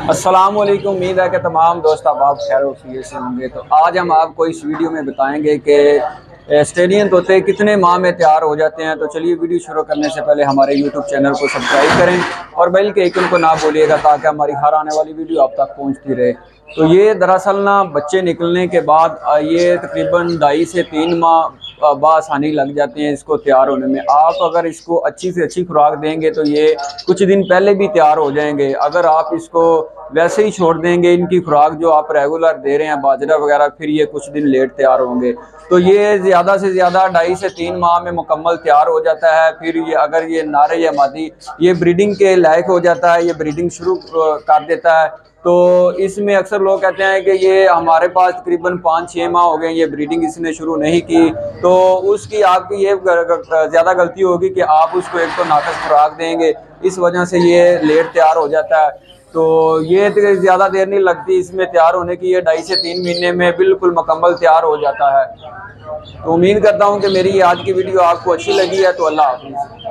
अस्सलाम वालेकुम। उम्मीद है कि तमाम दोस्त आप खैर वफियत से होंगे। तो आज हम आपको इस वीडियो में बताएंगे कि ऑस्ट्रेलियन तोते कितने माह में तैयार हो जाते हैं। तो चलिए वीडियो शुरू करने से पहले हमारे यूट्यूब चैनल को सब्सक्राइब करें और बेल के आइकन को ना भूलिएगा ताकि हमारी हर आने वाली वीडियो आप तक पहुंचती रहे। तो ये दरअसल ना बच्चे निकलने के बाद ये तकरीबन 2.5 से 3 माह बासानी लग जाते हैं इसको तैयार होने में। आप अगर इसको अच्छी से अच्छी खुराक देंगे तो ये कुछ दिन पहले भी तैयार हो जाएंगे। अगर आप इसको वैसे ही छोड़ देंगे, इनकी खुराक जो आप रेगुलर दे रहे हैं बाजरा वगैरह, फिर ये कुछ दिन लेट तैयार होंगे। तो ये ज़्यादा से ज़्यादा 2.5 से 3 माह में मुकम्मल तैयार हो जाता है। फिर ये अगर ये नारे या मादी ये ब्रीडिंग के लायक हो जाता है, ये ब्रीडिंग शुरू कर देता है। तो इसमें अक्सर लोग कहते हैं कि ये हमारे पास तकरीबन 5-6 माह हो गए ये ब्रीडिंग इसने शुरू नहीं की, तो उसकी आपकी ये ज़्यादा गलती होगी कि आप उसको एक तो नाकस खुराक देंगे, इस वजह से ये लेट तैयार हो जाता है। तो ये ज़्यादा देर नहीं लगती इसमें तैयार होने की, ये 2.5 से 3 महीने में बिल्कुल मुकम्मल तैयार हो जाता है। तो उम्मीद करता हूँ कि मेरी आज की वीडियो आपको अच्छी लगी है। तो अल्लाह हाफिज़।